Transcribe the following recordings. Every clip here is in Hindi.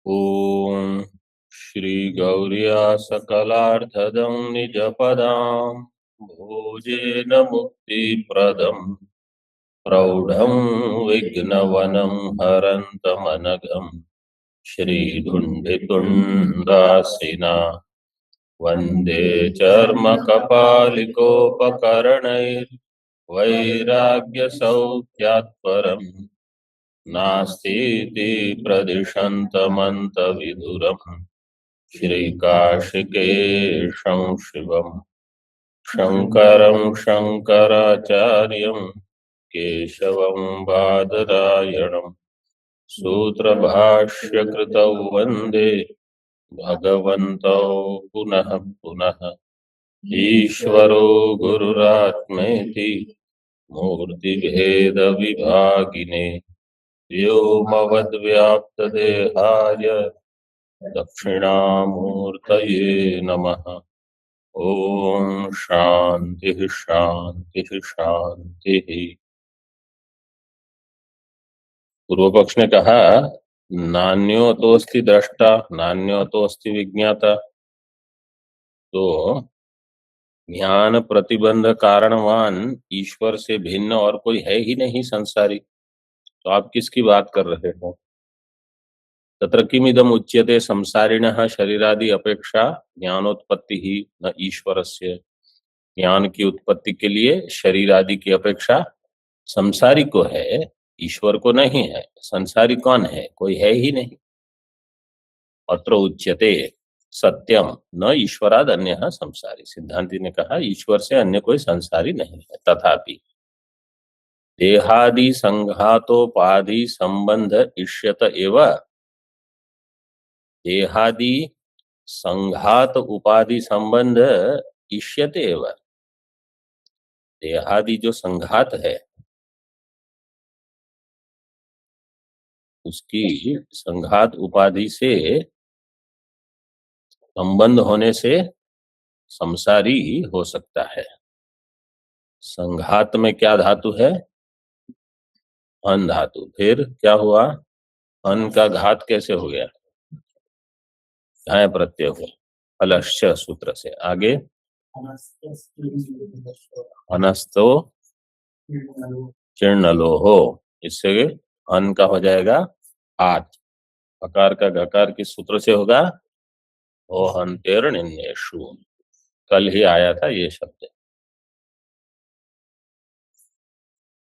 ॐ श्रीगौर्या सकलार्थदं निजपदां भोजेन मुक्तिप्रदं प्रौढं विघ्नवनं हरन्तमनघं श्रीधुण्डितुण्डासिना वन्दे चर्मकपालिकोपकरणैर्वैराग्यसौख्यात्परम् नास्तीति प्रदिशन्तमन्तविदुरम् श्रीकाशिकेशं शिवम् शङ्करं शङ्कराचार्यं केशवं बादरायणम् सूत्रभाष्यकृतौ वन्दे भगवन्तौ पुनः पुनः। ईश्वरो गुरुरात्मेति मूर्तिभेदविभागिने व्योमवद्व्याप्तदेहाय दक्षिणामूर्तये नमः। ओम शांति शांति शांति। पूर्व पक्ष ने कहा नान्यो तोस्ति दृष्टा नान्यो तोस्ति विज्ञाता। तो ज्ञान प्रतिबंध कारणवान ईश्वर से भिन्न और कोई है ही नहीं संसारी, तो आप किसकी बात कर रहे हो? तत्र किमिदम उच्यते संसारिणः शरीरादि अपेक्षा ज्ञानोत्पत्ति ही न ईश्वरस्य। ज्ञान की उत्पत्ति के लिए शरीर आदि की अपेक्षा संसारी को है, ईश्वर को नहीं है। संसारी कौन है? कोई है ही नहीं। अत्र उच्यते सत्यम न ईश्वराद अन्य संसारी। सिद्धांति ने कहा ईश्वर से अन्य कोई संसारी नहीं है। तथापि देहादि संघातोपाधि संबंध इष्यत एव। देहादि संघात उपाधि संबंध इष्यते एव। देहादि जो संघात है उसकी संघात उपाधि से संबंध होने से संसारी ही हो सकता है। संघात में क्या धातु है? अन धातु। फिर क्या हुआ? अन का घात कैसे हो गया? घाय प्रत्यय हुआ अलश्च सूत्र से। आगे अनस्तो चिर्णलो हो, इससे अन का हो जाएगा आत। अकार का घकार किस सूत्र से होगा? ओहंतेर निन्नेषु। कल ही आया था ये शब्द।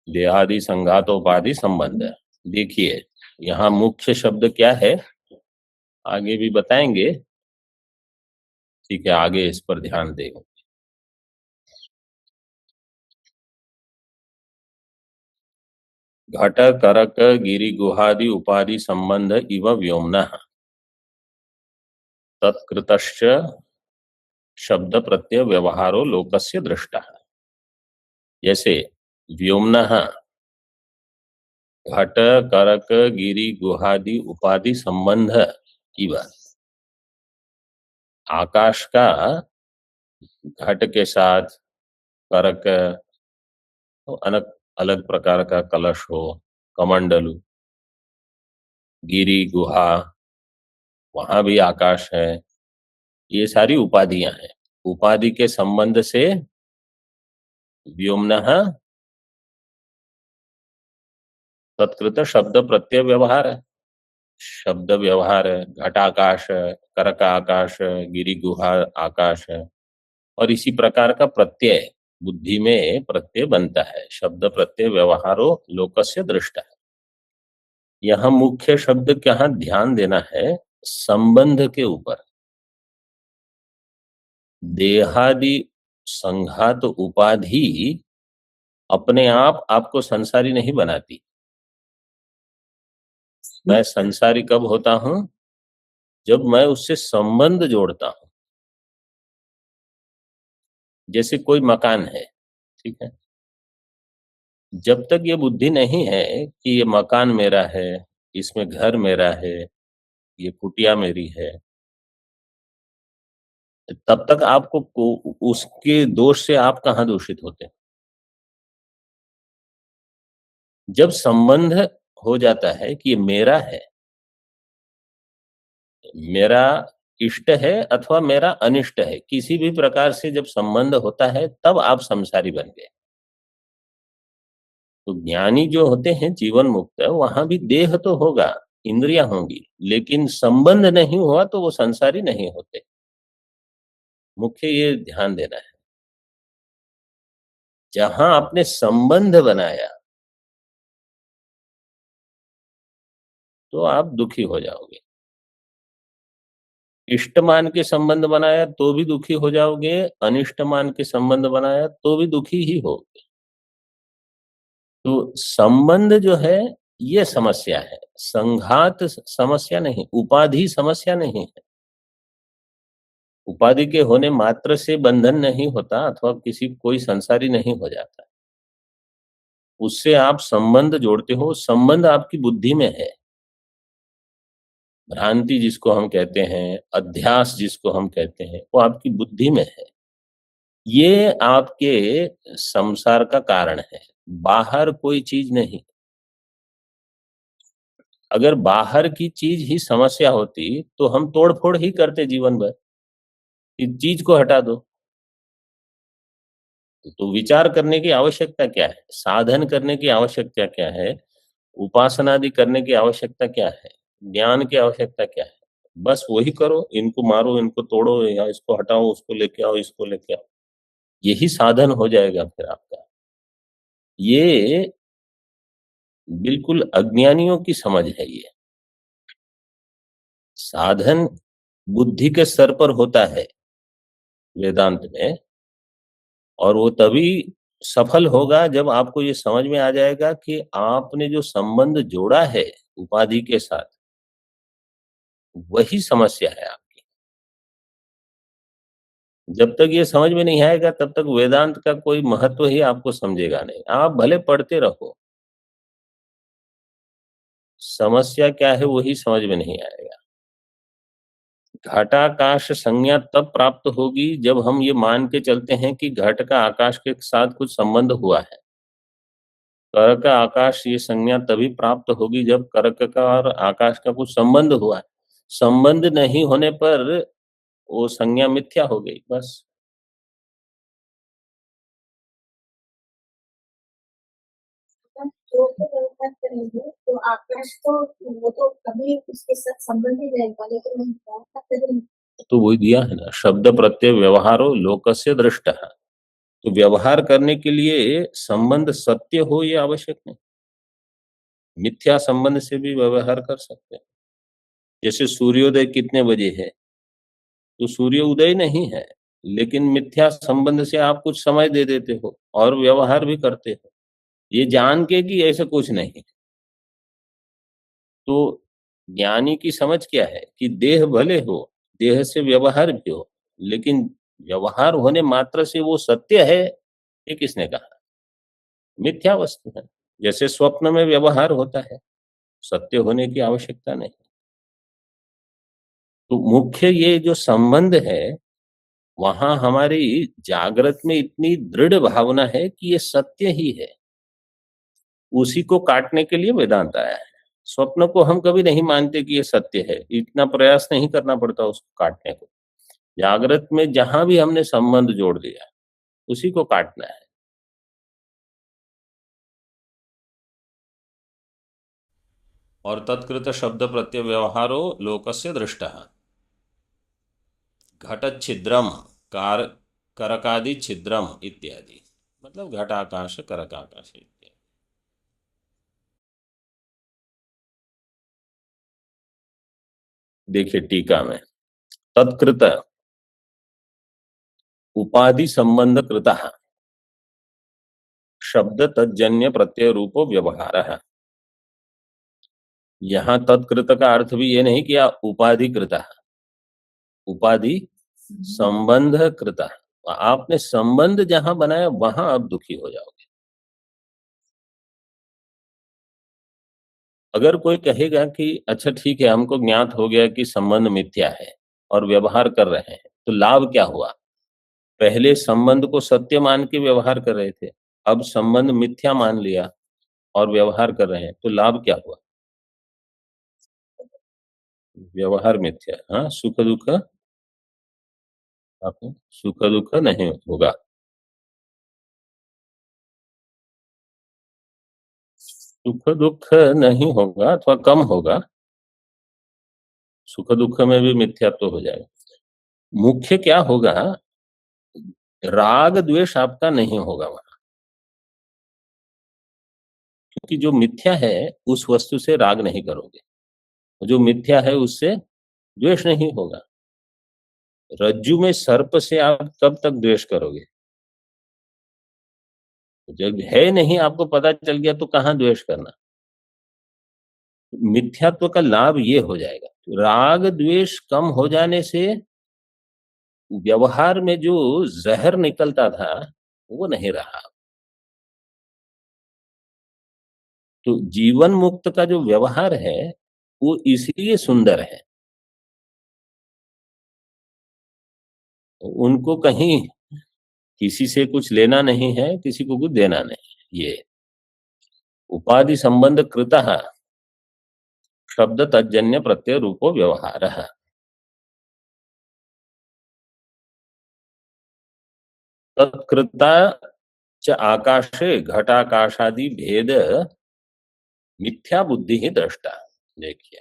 देहादि संघातोपाधि संबंध। देखिए यहाँ मुख्य शब्द क्या है, आगे भी बताएंगे। ठीक है, आगे इस पर ध्यान देंगे। घट करक गिरि गुहादि उपाधि संबंध इव व्योमनः तत्कृतश्च शब्द प्रत्यय व्यवहारो लोकस्य दृष्टा। जैसे व्योमनः घट करक गिरि गुहादि उपाधि संबंध इव, आकाश का घट के साथ, करक तो अलग अलग प्रकार का कलश हो, कमंडलू, गिरि गुहा वहां भी आकाश है, ये सारी उपाधियां हैं। उपाधि के संबंध से व्योमनः तत्कृत शब्द प्रत्यय व्यवहार है। शब्द व्यवहार है। घट आकाश है, करक आकाश है, गिरि गुहा आकाश है। और इसी प्रकार का प्रत्यय बुद्धि में प्रत्यय बनता है। शब्द प्रत्यय व्यवहारो लोकस्य दृष्टा है। यहाँ मुख्य शब्द क्या ध्यान देना है? संबंध के ऊपर। देहादि संघात उपाधि अपने आप आपको संसारी नहीं बनाती। मैं संसारी कब होता हूं? जब मैं उससे संबंध जोड़ता हूं। जैसे कोई मकान है, ठीक है, जब तक ये बुद्धि नहीं है कि ये मकान मेरा है, इसमें घर मेरा है, ये कुटिया मेरी है, तब तक आपको उसके दोष से आप कहाँ दूषित होते हैं? जब संबंध हो जाता है कि ये मेरा है, मेरा इष्ट है अथवा मेरा अनिष्ट है, किसी भी प्रकार से जब संबंध होता है तब आप संसारी बन गए। तो ज्ञानी जो होते हैं जीवन मुक्त, वहां भी देह तो होगा, इंद्रियां होंगी, लेकिन संबंध नहीं हुआ तो वो संसारी नहीं होते। मुख्य ये ध्यान देना है। जहां आपने संबंध बनाया तो आप दुखी हो जाओगे। इष्ट मान के संबंध बनाया तो भी दुखी हो जाओगे, अनिष्ट मान के संबंध बनाया तो भी दुखी ही होगे। तो संबंध जो है ये समस्या है, संघात समस्या नहीं, उपाधि समस्या नहीं है। उपाधि के होने मात्र से बंधन नहीं होता अथवा किसी कोई संसारी नहीं हो जाता। उससे आप संबंध जोड़ते हो, संबंध आपकी बुद्धि में है। भ्रांति जिसको हम कहते हैं, अध्यास जिसको हम कहते हैं, वो आपकी बुद्धि में है। ये आपके संसार का कारण है, बाहर कोई चीज नहीं। अगर बाहर की चीज ही समस्या होती तो हम तोड़फोड़ ही करते जीवन भर। इस चीज को हटा दो। तो विचार करने की आवश्यकता क्या है, साधन करने की आवश्यकता क्या है, उपासना आदि करने की आवश्यकता क्या है, ज्ञान की आवश्यकता क्या है? बस वही करो, इनको मारो, इनको तोड़ो, या इसको हटाओ, उसको लेके आओ, इसको लेके आओ। यही साधन हो जाएगा फिर आपका। ये बिल्कुल अज्ञानियों की समझ है ये। साधन बुद्धि के स्तर पर होता है वेदांत में, और वो तभी सफल होगा जब आपको ये समझ में आ जाएगा कि आपने जो संबंध जोड़ा है उपाधि के साथ, वही समस्या है आपकी। जब तक ये समझ में नहीं आएगा तब तक वेदांत का कोई महत्व ही आपको समझेगा नहीं। आप भले पढ़ते रहो, समस्या क्या है वही समझ में नहीं आएगा। घटाकाश संज्ञा तब प्राप्त होगी जब हम ये मान के चलते हैं कि घट का आकाश के साथ कुछ संबंध हुआ है। कर्क आकाश ये संज्ञा तभी प्राप्त होगी जब कर्क का और आकाश का कुछ संबंध हुआ है। संबंध नहीं होने पर वो संज्ञा मिथ्या हो गई, बस। जो भी व्यवहार करेंगे तो आकाश तो वो तो कभी उसके साथ संबंध ही रहेगा, लेकिन हम व्यवहार करेंगे तो वही दिया है ना, शब्द प्रत्यय व्यवहारो लोकस्य दृष्टः। तो व्यवहार करने के लिए संबंध सत्य हो ये आवश्यक नहीं, मिथ्या संबंध से भी व्यवहार कर सकते हैं। जैसे सूर्योदय कितने बजे है, तो सूर्य उदय नहीं है, लेकिन मिथ्या संबंध से आप कुछ समय दे देते हो और व्यवहार भी करते हो, ये जान के कि ऐसा कुछ नहीं है। तो ज्ञानी की समझ क्या है कि देह भले हो, देह से व्यवहार भी हो, लेकिन व्यवहार होने मात्र से वो सत्य है, ये किसने कहा? मिथ्या वस्तु है। जैसे स्वप्न में व्यवहार होता है, सत्य होने की आवश्यकता नहीं। तो मुख्य ये जो संबंध है, वहां हमारी जागृत में इतनी दृढ़ भावना है कि ये सत्य ही है। उसी को काटने के लिए वेदांत आया है। स्वप्न को हम कभी नहीं मानते कि ये सत्य है, इतना प्रयास नहीं करना पड़ता उसको काटने को। जागृत में जहां भी हमने संबंध जोड़ दिया, उसी को काटना है। और तत्कृत शब्द प्रत्यय व्यवहारो लोकस्य दृष्टः। घट छिद्रम कार करकादि छिद्रम इत्यादि, मतलब घटाकाश करकाकाश इत्यादि। देखिए टीका में, तत्कृत उपाधि संबंध कृता शब्द तज्जन्य प्रत्यय रूपो व्यवहार है। यहाँ तत्कृत का अर्थ भी ये नहीं किया उपाधि कृता, उपाधि संबंध कृता। आपने संबंध जहां बनाया वहां आप दुखी हो जाओगे। अगर कोई कहेगा कि अच्छा ठीक है, हमको ज्ञात हो गया कि संबंध मिथ्या है और व्यवहार कर रहे हैं, तो लाभ क्या हुआ? पहले संबंध को सत्य मान के व्यवहार कर रहे थे, अब संबंध मिथ्या मान लिया और व्यवहार कर रहे हैं, तो लाभ क्या हुआ? व्यवहार मिथ्या, हाँ, सुख दुख आपको सुख दुख नहीं होगा। सुख दुख नहीं होगा अथवा कम होगा, सुख दुख में भी मिथ्यात्व हो जाएगा। मुख्य क्या होगा, राग द्वेष आपका नहीं होगा वहां, क्योंकि जो मिथ्या है उस वस्तु से राग नहीं करोगे, जो मिथ्या है उससे द्वेष नहीं होगा। रज्जु में सर्प से आप कब तक द्वेष करोगे, जब है नहीं आपको पता चल गया तो कहां द्वेष करना। मिथ्यात्व का लाभ ये हो जाएगा, राग द्वेष कम हो जाने से व्यवहार में जो जहर निकलता था वो नहीं रहा। तो जीवन मुक्त का जो व्यवहार है वो इसलिए सुंदर है, उनको कहीं किसी से कुछ लेना नहीं है, किसी को कुछ देना नहीं है। ये उपाधि संबंध कृतः शब्द तज्जन्य प्रत्यय रूपो व्यवहार। तत्कृता च आकाशे घटाकाशादि भेद मिथ्या बुद्धि ही दृष्टा। देखिए,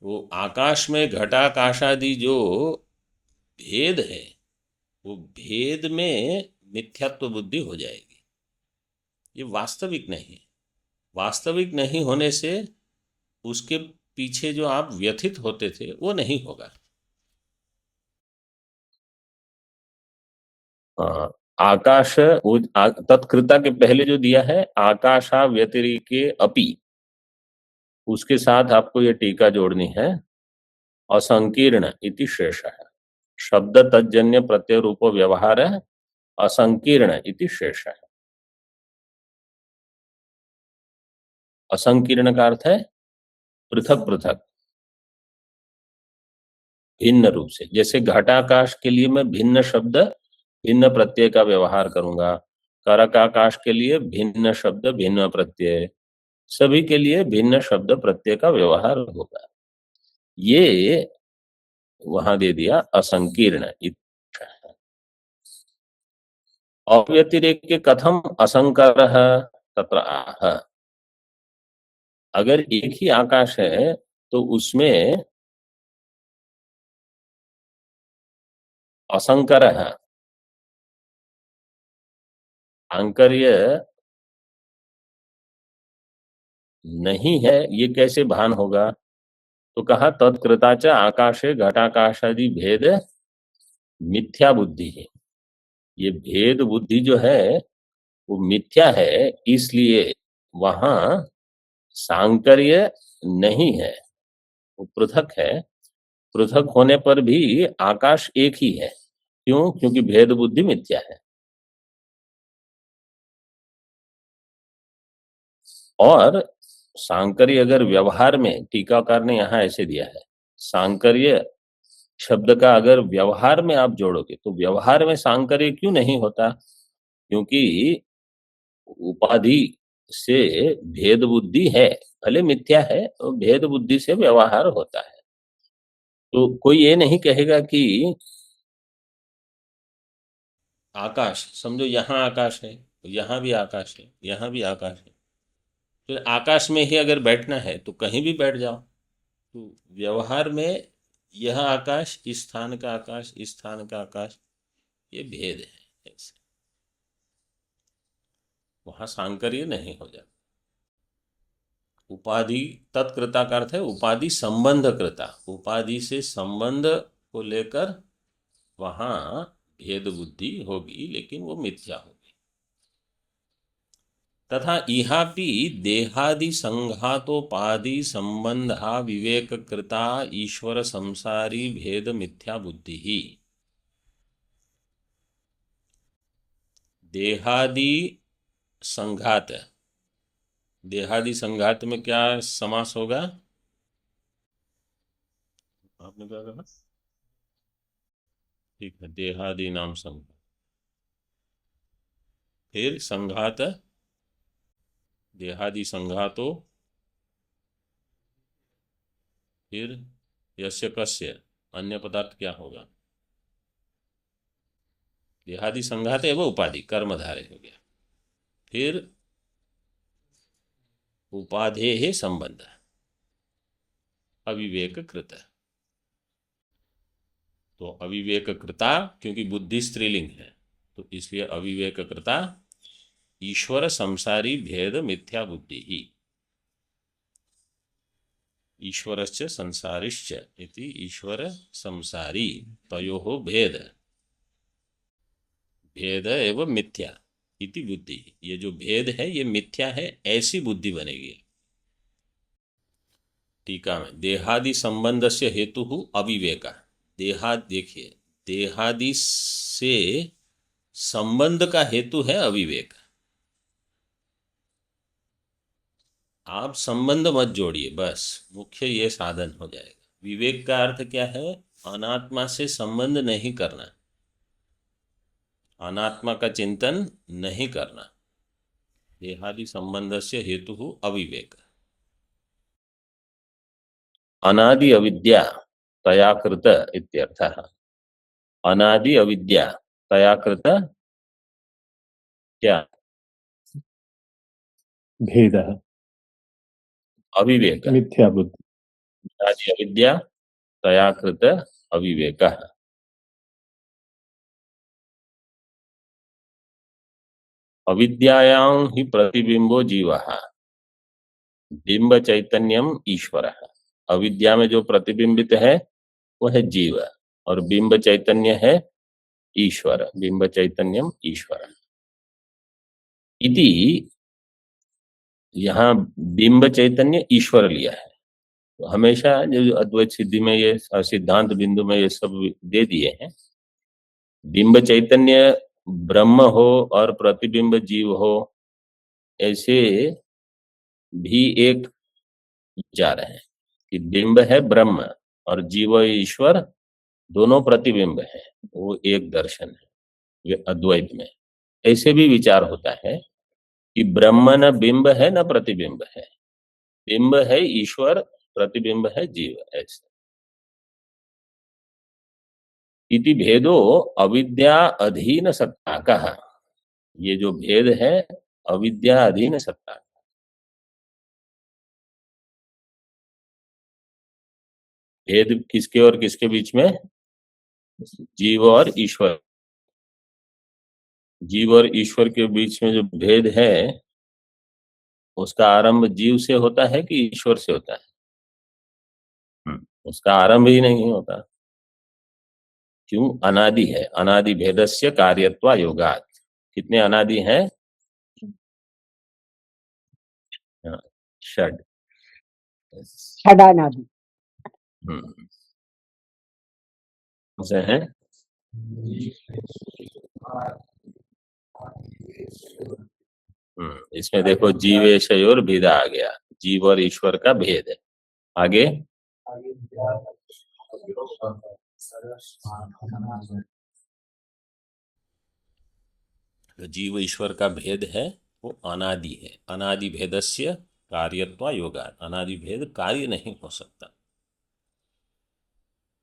वो आकाश में घटाकाशादि जो भेद है, वो भेद में मिथ्यात्व बुद्धि हो जाएगी। ये वास्तविक नहीं, वास्तविक नहीं होने से उसके पीछे जो आप व्यथित होते थे वो नहीं होगा। हाँ, आकाश तत्कृता के पहले जो दिया है आकाशा व्यतिरिके अपि, उसके साथ आपको ये टीका जोड़नी है, असंकीर्ण इति शेष है। शब्द तज्जन्य प्रत्यय रूपो व्यवहार असंकीर्ण इति शेष है। असंकीर्ण का अर्थ है पृथक पृथक, भिन्न रूप से। जैसे घटाकाश के लिए मैं भिन्न शब्द भिन्न प्रत्यय का व्यवहार करूंगा, करकाकाश के लिए भिन्न शब्द भिन्न प्रत्यय, सभी के लिए भिन्न शब्द प्रत्यय का व्यवहार होगा। ये वहां दे दिया असंकीर्ण। अव्यतिरेक कथम असंकर तत्र आह, अगर एक ही आकाश है तो उसमें असंकर है, आंकर्य नहीं है, ये कैसे भान होगा। तो कहा तत्कृताच आकाशे घटाकाशादि भेद मिथ्या बुद्धि है। ये भेद बुद्धि जो है वो मिथ्या है, इसलिए वहां सांकर्य नहीं है, वो पृथक है। पृथक होने पर भी आकाश एक ही है, क्यों, क्योंकि भेद बुद्धि मिथ्या है। और सांकर्य अगर व्यवहार में, टीकाकार ने यहां ऐसे दिया है, सांकर्य शब्द का अगर व्यवहार में आप जोड़ोगे तो व्यवहार में सांकर्य क्यों नहीं होता, क्योंकि उपाधि से भेद बुद्धि है, भले मिथ्या है तो भेद बुद्धि से व्यवहार होता है। तो कोई ये नहीं कहेगा कि आकाश, समझो यहाँ आकाश है, यहाँ भी आकाश है, यहाँ भी आकाश है, तो आकाश में ही अगर बैठना है तो कहीं भी बैठ जाओ। तो व्यवहार में यह आकाश, इस स्थान का आकाश, इस स्थान का आकाश, ये भेद है ऐसे, वहां सांकर्य नहीं हो जाता। उपाधि तत्कृता का अर्थ है उपाधि संबंध कृता, उपाधि से संबंध को लेकर वहां भेद बुद्धि होगी, लेकिन वो मिथ्या होगी। तथा इहापि देहादि संघातोपाधि संबंधा विवेक कृता ईश्वर संसारी भेद मिथ्या बुद्धि ही। देहादि संघात, देहादि संघात में क्या समास होगा, आपने क्या कहा, ठीक है, देहादि नाम संघ, फिर संघात, देहादि संघातो फिर यस्य कस्य, अन्य पदार्थ क्या होगा? देहादि संघात एवं उपाधि, कर्मधारय हो गया। फिर उपाधेः संबंध, अविवेक कृत। तो अविवेक कृता, क्योंकि बुद्धि स्त्रीलिंग है तो इसलिए अविवेक कृता ईश्वर संसारी भेद मिथ्या बुद्धि ही। ईश्वरस्य संसारिश्च इति ईश्वर संसारी तयोः भेद, भेद एवं मिथ्या इति बुद्धि। ये जो भेद है ये मिथ्या है, ऐसी बुद्धि बनेगी। टीका में देहादि संबंध से हेतु अविवेक। देहाद, देखिए, देहादि से संबंध का हेतु है अविवेक। आप संबंध मत जोड़िए, बस मुख्य ये साधन हो जाएगा। विवेक का अर्थ क्या है? अनात्मा से संबंध नहीं करना, अनात्मा का चिंतन नहीं करना। देहादि संबंध से हेतु अविवेक। अनादि अविद्या तया कृत इत्यर्थः। अनादि अविद्या तया कृत क्या? भेदः अविवेक। मिथ्या बुद्धि। अनादि अविद्या तया कृत अविवेकः। अविद्यायां हि प्रतिबिंबो जीवः, बिंब चैतन्यम ईश्वरः। अविद्या में जो प्रतिबिंबित है वह है जीव, और बिंब चैतन्य है ईश्वर। बिंब चैतन्यम ईश्वर इति, यहाँ बिंब चैतन्य ईश्वर लिया है। तो हमेशा जो अद्वैत सिद्धि में ये सिद्धांत बिंदु में ये सब दे दिए हैं। बिंब चैतन्य ब्रह्म हो और प्रतिबिंब जीव हो, ऐसे भी एक विचार है कि बिंब है ब्रह्म और जीव ईश्वर दोनों प्रतिबिंब है, वो एक दर्शन है ये अद्वैत में। ऐसे भी विचार होता है कि ब्रह्म न बिंब है न प्रतिबिंब है, बिंब है ईश्वर, प्रतिबिंब है जीव। ऐसे इति भेदो अविद्या अधीन सत्ता का, ये जो भेद है अविद्या अधीन सत्ता। भेद किसके और किसके बीच में? जीव और ईश्वर। जीव और ईश्वर के बीच में जो भेद है उसका आरंभ जीव से होता है कि ईश्वर से होता है? उसका आरंभ ही नहीं होता। क्यों? अनादि है। अनादि भेदस्य कार्यत्वा योगात्। कितने अनादि हैं? षड। षडानादि। से है इसमें देखो जीवेशयोर भेदा आ गया, जीव और ईश्वर का भेद है। आगे जीव ईश्वर का भेद है वो अनादि है। अनादि भेदस्य कार्यत्वा योगा, अनादि भेद कार्य नहीं हो सकता,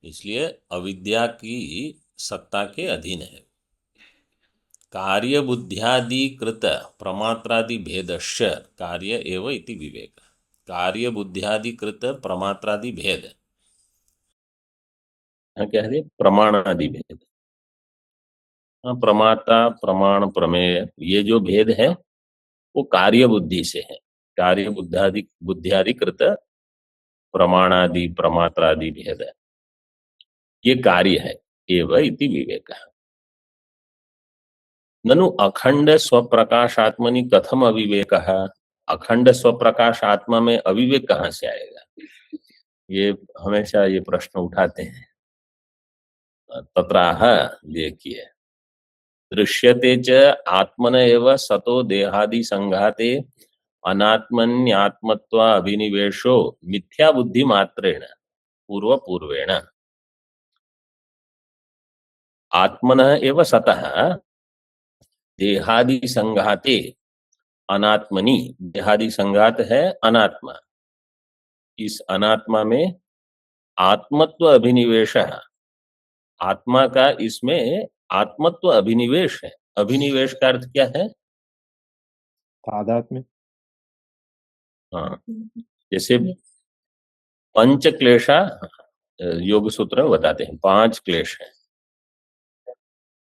इसलिए अविद्या की सत्ता के अधीन है। कार्य बुद्ध्यादि कृत प्रमात्रादि भेदश्च कार्य एव इति विवेक। कार्य बुद्ध्यादि कृत प्रमात्रादि भेद, क्या है? प्रमाणादि भेद। प्रमाता प्रमाण प्रमेय, ये जो भेद है वो कार्य बुद्धि से है। कार्य बुद्धियादि कृत प्रमाणादि प्रमात्रादि भेद, ये कार्य है। एव इति विवेक। ननु अखंड स्वप्रकाशात्मनि कथम अविवेक? अखंड स्वप्रकाश आत्मा में अविवेक कहाँ से आएगा? ये हमेशा ये प्रश्न उठाते हैं। तत्राह, देखिए, दृश्यते च आत्मन एव सतो देहादि संघाते अनात्मन्यात्मत्वा अभिनिवेशो मिथ्या बुद्धि मात्रेण पूर्व पूर्वेण। आत्मनः एव सतः देहादि संघाते अनात्मनि, देहादि संघात है अनात्मा, इस अनात्मा में आत्मत्व अभिनिवेश, आत्मा का इसमें आत्मत्व अभिनिवेश है। अभिनिवेश का अर्थ क्या है? तादात्म्य। हाँ, जैसे पंच क्लेशा, योग सूत्र में बताते हैं 5 क्लेश हैं।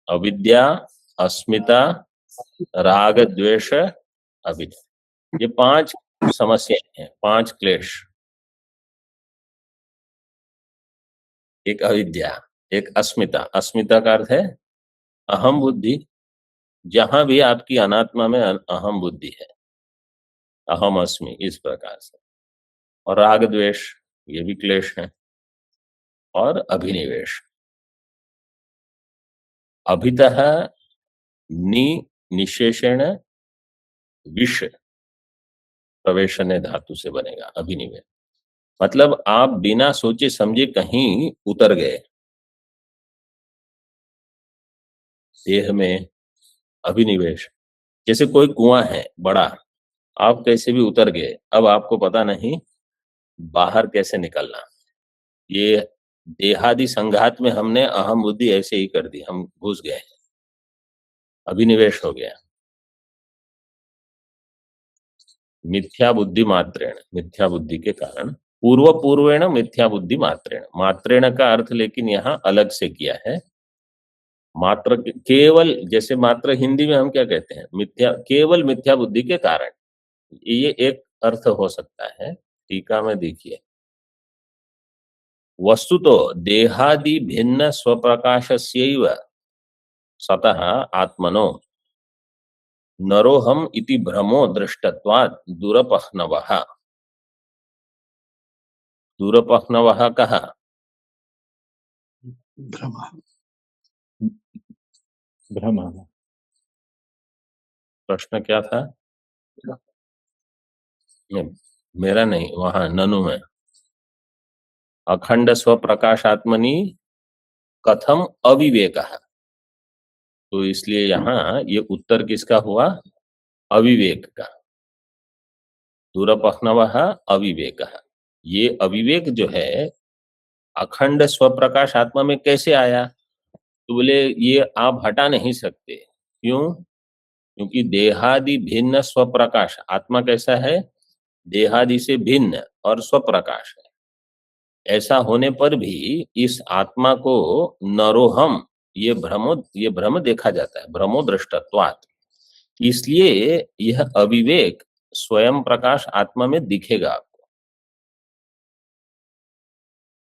अविद्या, अस्मिता, राग द्वेष, अभिनय। ये 5 समस्याएं हैं, 5 क्लेश। एक अविद्या, एक अस्मिता, अस्मिता का अर्थ है अहम बुद्धि। जहां भी आपकी अनात्मा में अहम बुद्धि है, अहम अस्मि, इस प्रकार से। और राग द्वेष, ये भी क्लेश है। और अभिनिवेश, अभितः निशेषण विष प्रवेशने धातु से बनेगा अभिनिवेश। मतलब आप बिना सोचे समझे कहीं उतर गए देह में, अभिनिवेश। जैसे कोई कुआं है बड़ा, आप कैसे भी उतर गए, अब आपको पता नहीं बाहर कैसे निकलना। ये देहादि संघात में हमने अहम बुद्धि ऐसे ही कर दी, हम घुस गए, अभिनिवेश हो गया। मिथ्या बुद्धि मात्रेण, मिथ्या बुद्धि के कारण, पूर्व पूर्वेण मिथ्या बुद्धि मात्रेण, मात्रेण का अर्थ लेकिन यहाँ अलग से किया है। मात्र केवल, जैसे मात्र हिंदी में हम क्या कहते हैं, मिथ्या, केवल मिथ्या बुद्धि के कारण, ये एक अर्थ हो सकता है। टीका में देखिए, वस्तुतो देहादि भिन्न स्वप्रकाशस्यैव सतः आत्मनो नरोहम इति भ्रमो दृष्टत्वात् दुरपह्नवः। दुरपह्नवः कहा? भ्रम। प्रश्न क्या था? मेरा नहीं, वहां ननु में, अखंड स्वप्रकाशात्मनि कथम अविवेकः। तो इसलिए यहाँ ये उत्तर किसका हुआ? अविवेक का। दुरपह्नवः अविवेकः। ये अविवेक जो है अखंड स्वप्रकाश आत्मा में कैसे आया? तो बोले ये आप हटा नहीं सकते। क्यों? क्योंकि देहादि भिन्न स्वप्रकाश, आत्मा कैसा है? देहादि से भिन्न और स्वप्रकाश है। ऐसा होने पर भी इस आत्मा को नरोहम, ये भ्रम देखा जाता है, भ्रमो दृष्टत्वात्। इसलिए यह अविवेक स्वयं प्रकाश आत्मा में दिखेगा आपको।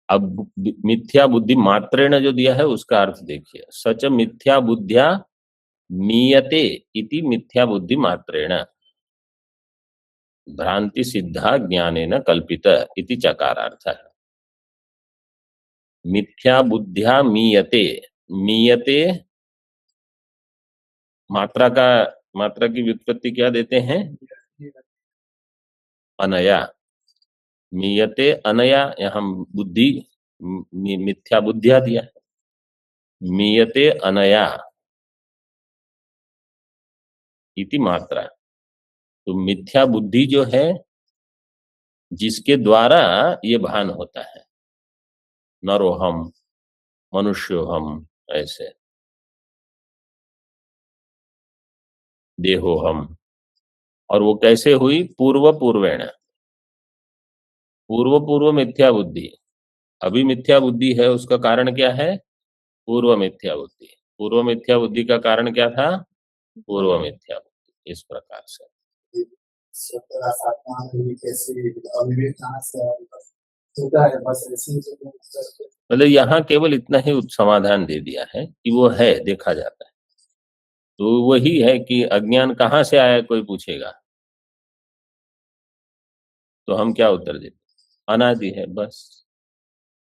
अब मिथ्या बुद्धि मात्रेण जो दिया है उसका अर्थ देखिए, सच मिथ्या बुद्धिया मीयते इति मिथ्या बुद्धि मात्रेण भ्रांति सिद्धा ज्ञानेन कल्पित इति चकारार्थ है। मिथ्या बुद्धिया मीयते, मीयते मात्रा की व्युत्पत्ति क्या देते हैं? अनया। मीयते अनया, यहाँ बुद्धि मिथ्या बुद्धिया दिया है। मीयते अनया इति मात्रा। तो मिथ्या बुद्धि जो है जिसके द्वारा ये भान होता है, नरोहम, मनुष्योहम, ऐसे देहोहम। और वो कैसे हुई? पूर्व पूर्वेण, पूर्व पूर्व मिथ्या बुद्धि। अभी मिथ्या बुद्धि है, उसका कारण क्या है? पूर्व मिथ्या बुद्धि। पूर्व मिथ्या बुद्धि का कारण क्या था? पूर्व मिथ्या बुद्धि। इस प्रकार से मतलब यहाँ केवल इतना ही समाधान दे दिया है कि वो है, देखा जाता है। तो वही है कि अज्ञान कहाँ से आया, कोई पूछेगा तो हम क्या उत्तर देते? अनादि है, बस।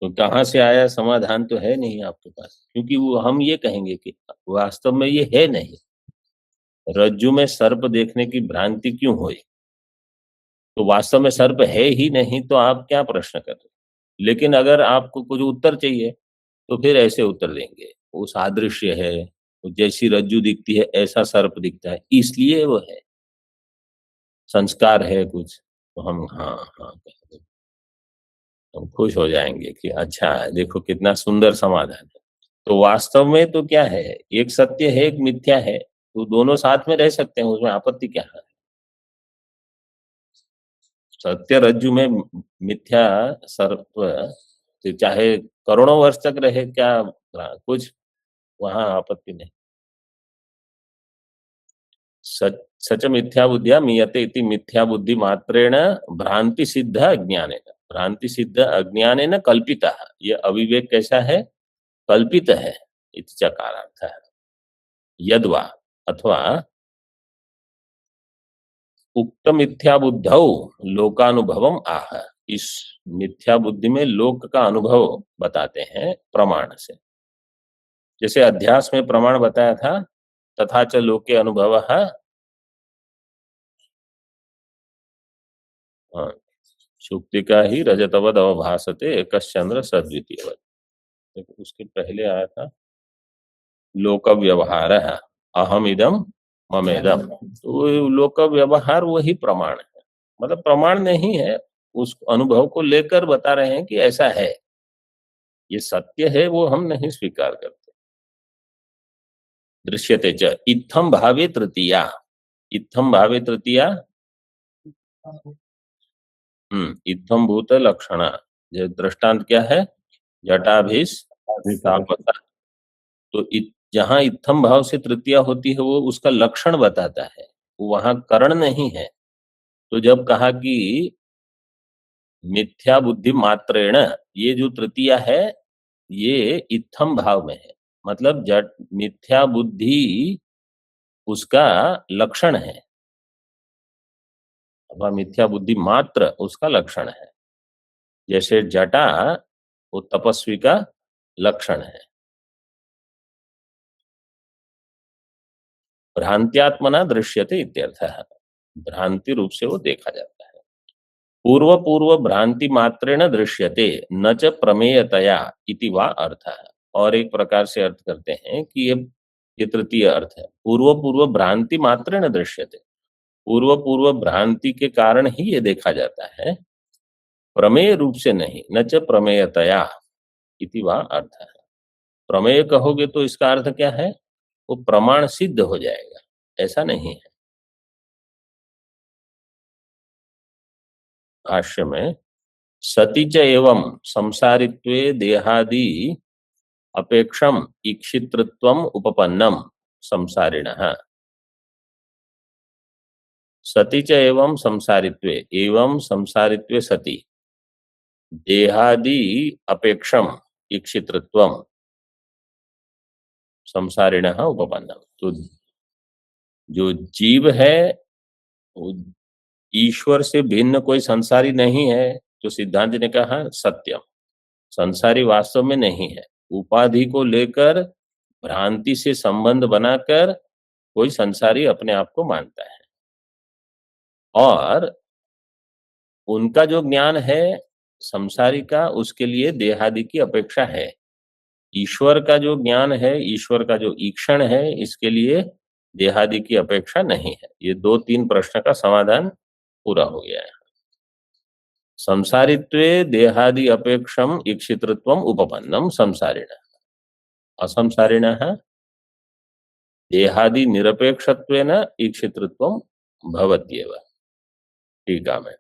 तो कहाँ से आया, समाधान तो है नहीं आपके पास, क्योंकि वो हम ये कहेंगे कि वास्तव में ये है नहीं। रज्जु में सर्प देखने की भ्रांति क्यों हुई? तो वास्तव में सर्प है ही नहीं, तो आप क्या प्रश्न कर रहे? लेकिन अगर आपको कुछ उत्तर चाहिए तो फिर ऐसे उत्तर देंगे, वो सादृश्य है, वो जैसी रज्जु दिखती है ऐसा सर्प दिखता है, इसलिए वो है, संस्कार है कुछ, तो हम हाँ हाँ कहते हैं। हम खुश हो जाएंगे कि अच्छा देखो कितना सुंदर समाधान है। तो वास्तव में तो क्या है, एक सत्य है एक मिथ्या है, तो दोनों साथ में रह सकते हैं, उसमें आपत्ति क्या है। सत्य रज्जु में मिथ्या सर्प तो चाहे करोड़ों वर्ष तक रहे, क्या कुछ वहां आपत्ति नहीं। सच सच मिथ्या बुद्धिया मीयते इति मिथ्या बुद्धि मात्रेण भ्रांति सिद्ध अज्ञानेन, भ्रांति सिद्ध अज्ञानेन कल्पितः, ये अविवेक कैसा है, कल्पित है, इति चकारार्थ है। यद्वा अथवा उक्त मिथ्या बुद्धौ लोकानुभवम आह, इस मिथ्या बुद्धि में लोक का अनुभव बताते हैं प्रमाण से। जैसे अध्यास में प्रमाण बताया था, तथा च लोके अनुभव, शुक्ति का ही रजतवद अवभासते एकश्चंद्र सद्वितीयवद। देखो उसके पहले आया था लोक व्यवहार, अहम इदम ममेदम, तो वो लोक व्यवहार वही प्रमाण है, मतलब प्रमाण नहीं है, उस अनुभव को लेकर बता रहे हैं कि ऐसा है, ये सत्य है वो हम नहीं स्वीकार करते। दृश्यते च इत्थम भावे तृतीया, इत्थम भावे तृतीया, इत्थम भूत लक्षणा, ये दृष्टांत क्या है, जटाभिस तापता। तो जहां इत्थम भाव से तृतीया होती है वो उसका लक्षण बताता है, वहां करण नहीं है। तो जब कहा कि मिथ्या बुद्धि मात्रेण, ये जो तृतीया है ये इत्थम भाव में है, मतलब जट मिथ्या बुद्धि उसका लक्षण है, अथवा मिथ्या बुद्धि मात्र उसका लक्षण है। जैसे जटा वो तपस्वी का लक्षण है। भ्रांत्यात्मना दृश्यते इत्यर्थः, भ्रांति रूप से वो देखा जाता है। पूर्व पूर्व भ्रांति मात्रेण दृश्यते न च प्रमेयतया इति वा अर्थः। और एक प्रकार से अर्थ करते हैं कि ये तृतीय अर्थ है, पूर्व पूर्व भ्रांति मात्रेण दृश्यते, पूर्व पूर्व भ्रांति के कारण ही ये देखा जाता है, प्रमेय रूप से नहीं, न च प्रमेयतया इति वा अर्थः। प्रमेय कहोगे तो इसका अर्थ क्या है, वो प्रमाण सिद्ध हो जाएगा, ऐसा नहीं है। भाष्य में सति च एवं संसारित्वे देहादि अपेक्षम ईक्षितृत्वम उपपन्नम संसारिणः, सति च एवं संसारित्वे, एवं संसारित्वे सति देहादि अपेक्षम ईक्षितृत्वम संसारिणः उपपन्नम। तो जो जीव है वो ईश्वर से भिन्न कोई संसारी नहीं है, जो सिद्धांत ने कहा सत्यम, संसारी वास्तव में नहीं है, उपाधि को लेकर भ्रांति से संबंध बनाकर कोई संसारी अपने आप को मानता है। और उनका जो ज्ञान है संसारी का, उसके लिए देहादि की अपेक्षा है। ईश्वर का जो ज्ञान है, ईश्वर का जो ईक्षण है, इसके लिए देहादि की अपेक्षा नहीं है। ये 2-3 प्रश्न का समाधान पूरा हो गया है। संसारित्वे देहादि अपेक्षम ईक्षितृत्वम उपपन्नम संसारिणः, असंसारिणः देहादि निरपेक्षत्वेन ईक्षितृत्वम भवत्येव। टीका में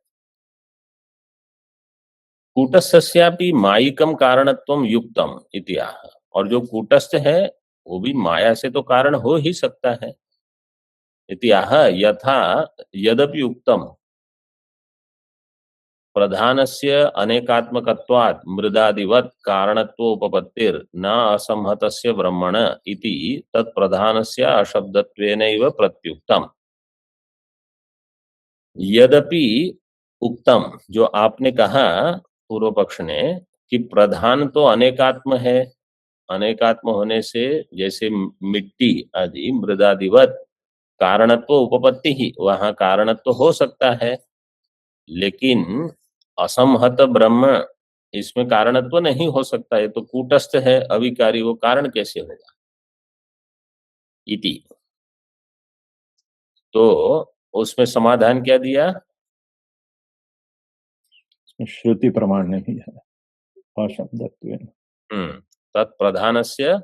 कूटस्थस्यापि मायिकम कारणत्वम युक्तम इति आह, और जो कूटस्थ है वो भी माया से तो कारण हो ही सकता है। इति आह यथा यदपि उक्तम प्रधानस्य अनेकात्मकत्वात् मृदादिवत् कारणत्वोपपत्तिर् न असंहतस्य ब्रह्मण इति तत्प्रधानस्य अशब्दत्वेनैव प्रत्युक्तम। यद्यपि उक्तम, जो आपने कहा पूर्व पक्ष ने कि प्रधान तो अनेकात्म है, अनेकात्म होने से जैसे मिट्टी आदि मृदादिवत कारणत्व उपपत्ति ही, वहां कारणत्व हो सकता है, लेकिन असंहत ब्रह्म इसमें कारणत्व नहीं हो सकता है, तो कूटस्थ है अविकारी, वो कारण कैसे होगा इति। तो उसमें समाधान क्या दिया, श्रुति प्रमाण नहीं है अशब्दत्वेन। तत्प्रधानस्य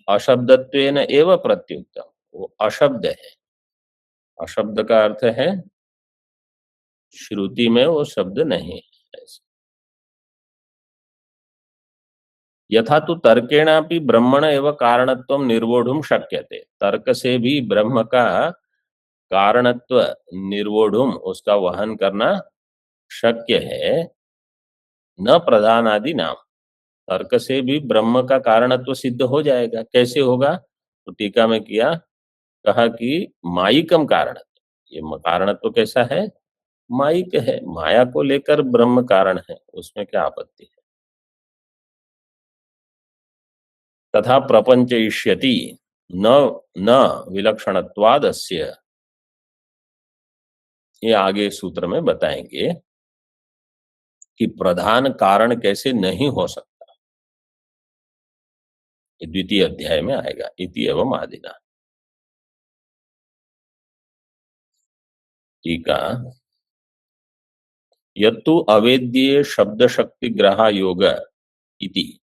अशब्दत्वेन एव प्रत्युक्तम, वो अशब्द है। अशब्द का अर्थ है श्रुति में वो शब्द नहीं है। यथा तो तर्केणापि ब्रह्मण एवं कारणत्व निर्वोढुम शक्यते, तर्क से भी ब्रह्म का कारणत्व निर्वोढुम, उसका वहन करना शक्य है। न प्रधान आदि नाम, तर्क से भी ब्रह्म का कारणत्व सिद्ध हो जाएगा। कैसे होगा? तो टीका में किया, कहा कि मायिकम कारणत्व, ये कारणत्व कैसा है? मायिक है, माया को लेकर ब्रह्म कारण है, उसमें क्या आपत्ति है। तथा प्रपंचयिष्यति न न विलक्षणत्वादस्य, ये आगे सूत्र में बताएंगे कि प्रधान कारण कैसे नहीं हो सकता, ये द्वितीय अध्याय में आएगा। इति एवं आदिना। टीका, यत्तु अवेद्य शब्द शक्ति ग्रह योग इति,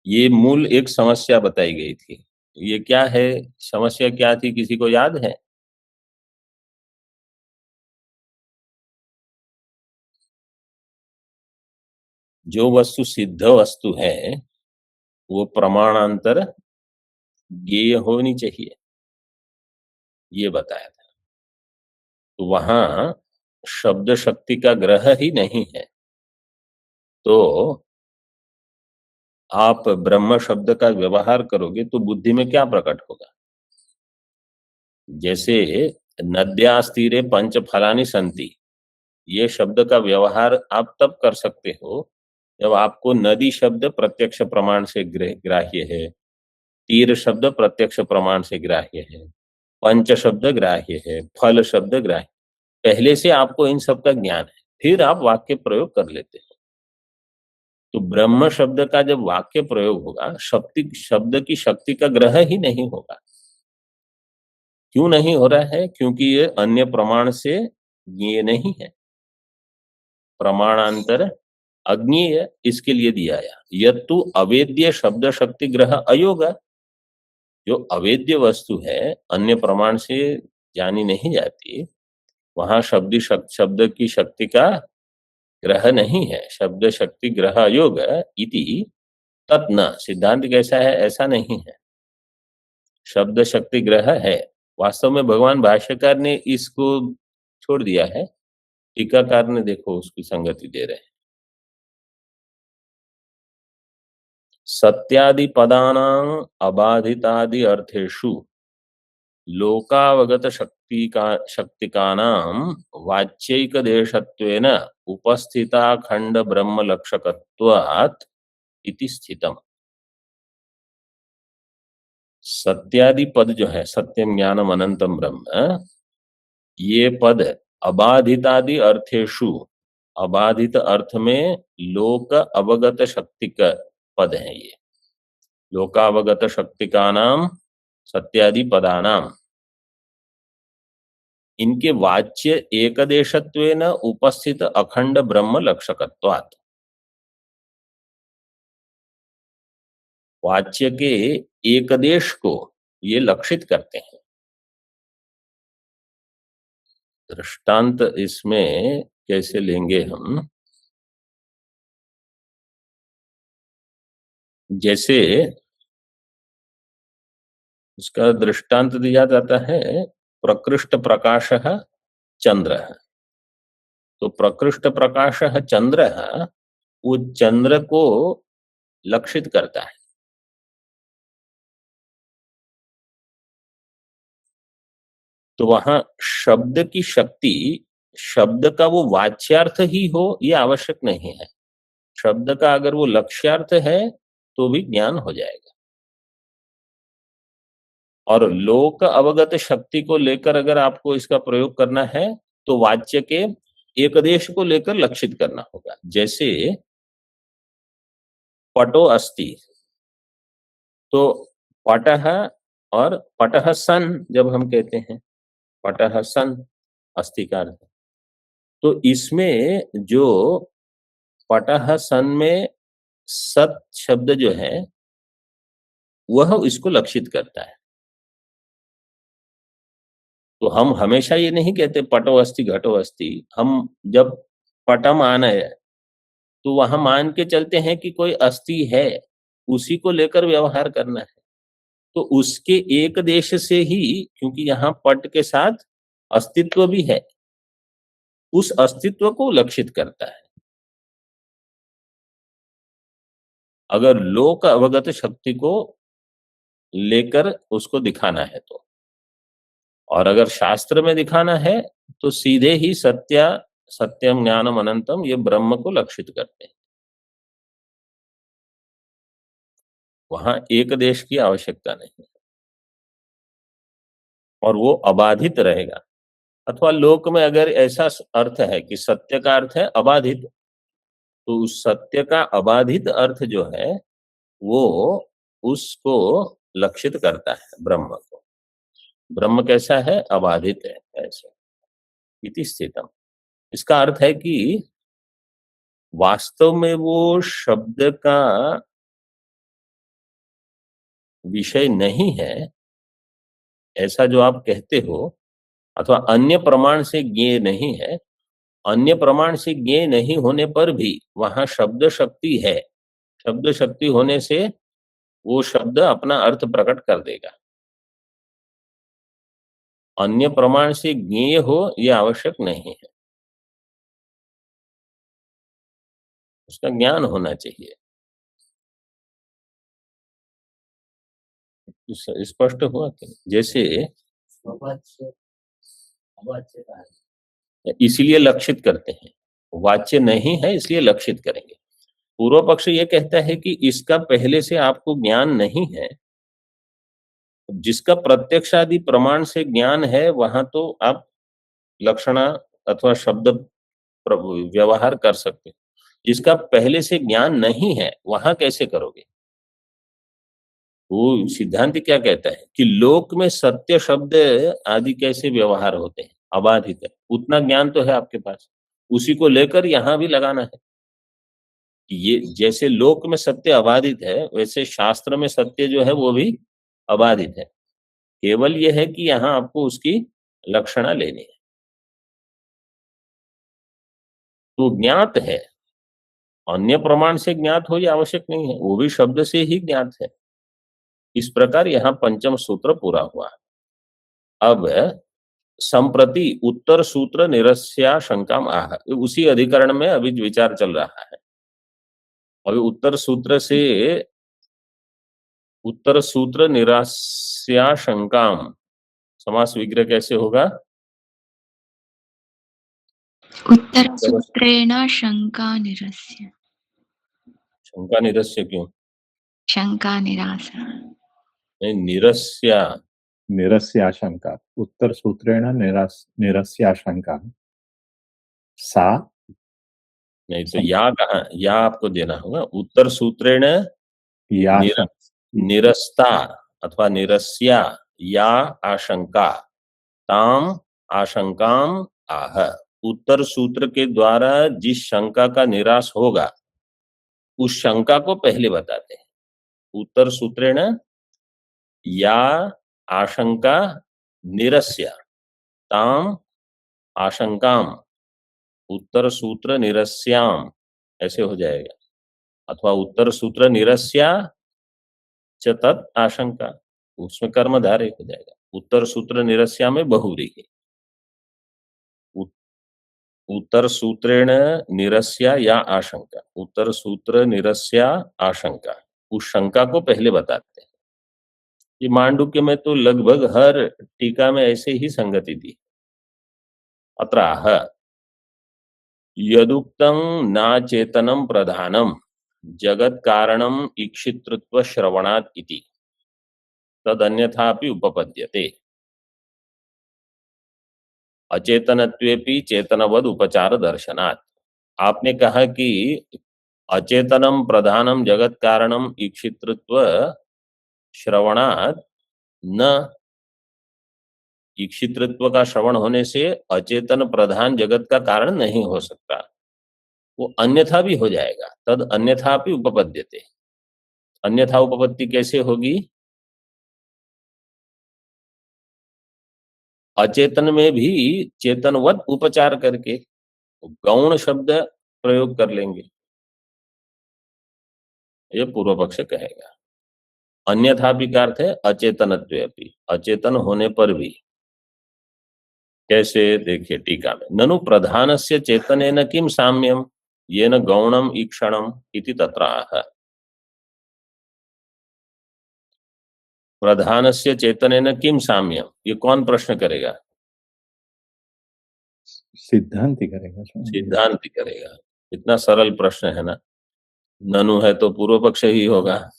ये मूल एक समस्या बताई गई थी। ये क्या है? समस्या क्या थी, किसी को याद है? जो वस्तु सिद्ध वस्तु है वो प्रमाणांतर ज्ञेय होनी चाहिए, ये बताया था। तो वहां शब्द शक्ति का ग्रह ही नहीं है, तो आप ब्रह्म शब्द का व्यवहार करोगे तो बुद्धि में क्या प्रकट होगा? जैसे नद्यास्तीरे पंच फलानि संति, ये शब्द का व्यवहार आप तब कर सकते हो जब आपको नदी शब्द प्रत्यक्ष प्रमाण से ग्राह्य है, तीर शब्द प्रत्यक्ष प्रमाण से ग्राह्य है, पंच शब्द ग्राह्य है, फल शब्द ग्राह्य, पहले से आपको इन सब का ज्ञान है, फिर आप वाक्य प्रयोग कर लेते हो। तो ब्रह्म शब्द का जब वाक्य प्रयोग होगा, शब्द की शक्ति का ग्रह ही नहीं होगा। क्यों नहीं हो रहा है? क्योंकि ये अन्य प्रमाण से ज्ञेय नहीं है। प्रमाणांतर अज्ञेय इसके लिए दिया है। यत्तु अवेद्य शब्द शक्ति ग्रह अयोग, जो अवेद्य वस्तु है, अन्य प्रमाण से जानी नहीं जाती, वहां शब्द की शक्ति का ग्रह नहीं है। शब्द शक्ति ग्रह अयोग इति तत्न, सिद्धांत कैसा है? ऐसा नहीं है, शब्द शक्ति ग्रह है। वास्तव में भगवान भाष्यकार ने इसको छोड़ दिया है, टीकाकार ने देखो उसकी संगति दे रहे हैं। सत्यादि पदानां अबाधितादि अर्थेषु लोकावगत शक्तिकानां वाच्यैक देशत्वेन उपस्थिता खंड ब्रह्म लक्षकत्वात् इति स्थितम। सत्यादि पद जो है, सत्यम ज्ञानम अनंतम ब्रह्म, ये पद अबाधितादि अर्थेषु, अबाधित अर्थ में लोक अवगत शक्ति का पद है। ये लोकावगत शक्तिका नाम सत्यादि पदानाम, इनके वाच्य एकदेशत्वेन उपस्थित अखंड ब्रह्म लक्षकत्वात्, वाच्य के एकदेश को ये लक्षित करते हैं। दृष्टांत इसमें कैसे लेंगे हम? जैसे उसका दृष्टांत दिया जाता है, प्रकृष्ट प्रकाश चंद्र। तो प्रकृष्ट प्रकाश चंद्र, वो चंद्र को लक्षित करता है। तो वहां शब्द की शक्ति, शब्द का वो वाच्यार्थ ही हो ये आवश्यक नहीं है। शब्द का अगर वो लक्ष्यार्थ है तो भी ज्ञान हो जाएगा। और लोक अवगत शक्ति को लेकर अगर आपको इसका प्रयोग करना है तो वाच्य के एकदेश को लेकर लक्षित करना होगा। जैसे पटो अस्ति, तो पटः और पटः सन जब हम कहते हैं, पटः सन अस्ति का अर्थ, तो इसमें जो पटः सन में सत शब्द जो है वह इसको लक्षित करता है। तो हम हमेशा ये नहीं कहते पटो अस्ति घटो अस्ति। हम जब पटम आना है तो वहां मान के चलते हैं कि कोई अस्थि है, उसी को लेकर व्यवहार करना है। तो उसके एक देश से ही, क्योंकि यहाँ पट के साथ अस्तित्व भी है, उस अस्तित्व को लक्षित करता है। अगर लोक अवगत शक्ति को लेकर उसको दिखाना है तो, और अगर शास्त्र में दिखाना है तो सीधे ही सत्यम ज्ञानम अनंतम ये ब्रह्म को लक्षित करते हैं। वहां एक देश की आवश्यकता नहीं है और वो अबाधित रहेगा। अथवा लोक में अगर ऐसा अर्थ है कि सत्य का अर्थ है अबाधित, तो उस सत्य का अबाधित अर्थ जो है वो उसको लक्षित करता है ब्रह्म को। ब्रह्म कैसा है? अबाधित है। ऐसे इति स्थितम। इसका अर्थ है कि वास्तव में वो शब्द का विषय नहीं है ऐसा जो आप कहते हो, अथवा अन्य प्रमाण से ज्ञेय नहीं है। अन्य प्रमाण से ज्ञेय नहीं होने पर भी वहां शब्द शक्ति है। शब्द शक्ति होने से वो शब्द अपना अर्थ प्रकट कर देगा। अन्य प्रमाण से ज्ञेय हो यह आवश्यक नहीं है, उसका ज्ञान होना चाहिए। स्पष्ट हुआ कि जैसे इसलिए लक्षित करते हैं, वाच्य नहीं है इसलिए लक्षित करेंगे। पूर्व पक्ष ये कहता है कि इसका पहले से आपको ज्ञान नहीं है। जिसका प्रत्यक्ष आदि प्रमाण से ज्ञान है वहां तो आप लक्षणा अथवा शब्द व्यवहार कर सकते। जिसका पहले से ज्ञान नहीं है वहां कैसे करोगे? वो सिद्धांत क्या कहता है कि लोक में सत्य शब्द आदि कैसे व्यवहार होते हैं? अबाधित है। उतना ज्ञान तो है आपके पास, उसी को लेकर यहां भी लगाना है। ये जैसे लोक में सत्य अबाधित है वैसे शास्त्र में सत्य जो है वो भी अबाधित है। केवल यह है कि यहाँ आपको उसकी लक्षणा लेनी है। तो ज्ञात है, अन्य प्रमाण से ज्ञात हो यह आवश्यक नहीं है, वो भी शब्द से ही ज्ञात है। इस प्रकार यहाँ पंचम सूत्र पूरा हुआ। अब संप्रति उत्तर सूत्र निरस्या शंकाम आह, उसी अधिकरण में अभी विचार चल रहा है। अभी उत्तर सूत्र निरस्या शंकाम समास विग्रह कैसे होगा? उत्तरसूत्रेण शंका निरस्य। शंका निरस्य क्यों? शंका निराश। नहीं, निरस्या। निरस्याशंका, उत्तर सूत्रेण निरस्याशंका। सा नहीं तो या कहाँ, या आपको देना होगा। उत्तर सूत्रेण या निरस्ता अथवा निरस्या या आशंका ताम आशंकाम आह। उत्तर सूत्र के द्वारा जिस शंका का निराश होगा उस शंका को पहले बताते हैं। उत्तर सूत्रेण या आशंका निरस्य ताम आशंकाम उत्तर सूत्र निरस्याम ऐसे हो जाएगा। अथवा उत्तर सूत्र निरस्या च तत् आशंका, उसमें कर्मधारय हो जाएगा। उत्तर सूत्र निरस्या में बहुव्रीहि। उत्तर सूत्रेण निरस्या या आशंका, उत्तर सूत्र निरस्या आशंका, उस शंका को पहले बताते हैं। ये मांडुक्य में तो लगभग हर टीका में ऐसे ही संगति दी। अत्राह यदुक्तं नाचेतनम प्रधानम जगत कारणम ईक्षितृत्व श्रवणात् इति तद अन्यथापि उपपद्यते। अचेतनत्वेपि चेतनवद उपचार दर्शनात्। आपने कहा कि अचेतनम प्रधानम जगत कारणम ईक्षितृत्व श्रवणात्, न ईक्षितृत्व का श्रवण होने से अचेतन प्रधान जगत का कारण नहीं हो सकता। वो अन्यथा भी हो जाएगा। तद अन्यथा भी उपपद्यते। अन्यथा उपपत्ति कैसे होगी? अचेतन में भी चेतनवत उपचार करके गौण शब्द प्रयोग कर लेंगे, ये पूर्व पक्ष कहेगा। अन्यथा भी का अर्थ है अचेतनत्वे अपि, अचेतन होने पर भी। कैसे? देखिए टीका में, ननु प्रधानस्य चेतनेन किम साम्यम येन गौणम ईक्षणम इति तत्र आह। प्रधानस्य चेतनेन किम साम्यम, ये कौन प्रश्न करेगा? सिद्धांति करेगा स्वामी जी। सिद्धांति करेगा। इतना सरल प्रश्न है ना। ननु है तो पूर्व पक्ष ही होगा।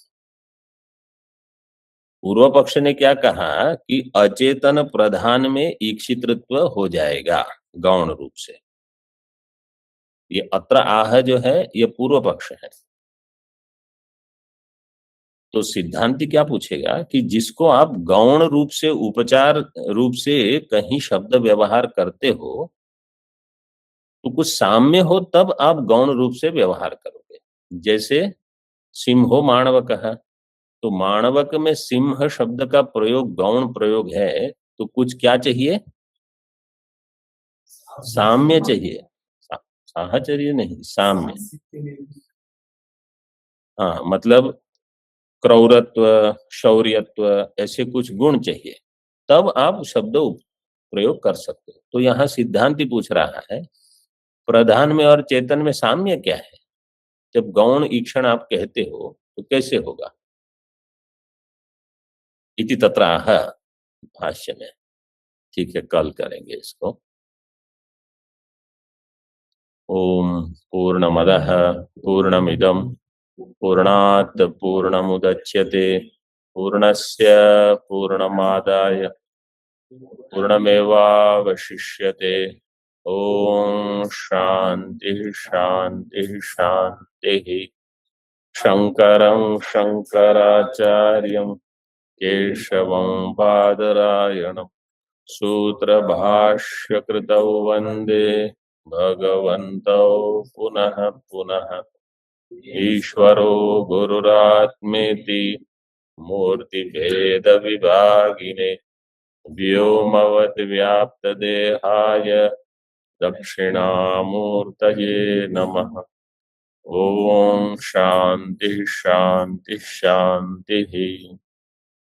पूर्व पक्ष ने क्या कहा कि अचेतन प्रधान में ईक्षितृत्व हो जाएगा गौण रूप से। ये अत्र आह जो है ये पूर्व पक्ष है। तो सिद्धांति क्या पूछेगा कि जिसको आप गौण रूप से उपचार रूप से कहीं शब्द व्यवहार करते हो तो कुछ साम्य हो तब आप गौण रूप से व्यवहार करोगे। जैसे सिंहो माणवक है, तो माणवक में सिंह शब्द का प्रयोग गौण प्रयोग है, तो कुछ क्या चाहिए? साम्य चाहिए। साहचर्य नहीं, साम्य। हाँ, मतलब क्रौरत्व, शौर्यत्व, ऐसे कुछ गुण चाहिए, तब आप शब्द प्रयोग कर सकते हो। तो यहाँ सिद्धांति पूछ रहा है प्रधान में और चेतन में साम्य क्या है? जब गौण ईक्षण आप कहते हो तो कैसे होगा? इति तत्र आह भाष्य में। ठीक है, कल करेंगे इसको। ओम पूर्णमदः पूर्णमिदं पूर्णात् पूर्णमुदच्यते पूर्णस्य पूर्णमादाय पूर्णमेवावशिष्यते। ओम शांति शांति शांति। शंकरं शंकराचार्यं केशवं बादरायणं सूत्रभाष्यकृतौ वन्दे भगवन्तौ पुनः पुनः। ईश्वरो गुरुरात्मेति मूर्तिभेदविभागिने व्योमवद्व्याप्तदेहाय दक्षिणामूर्तये नमः। ओम शांति शांति शांति।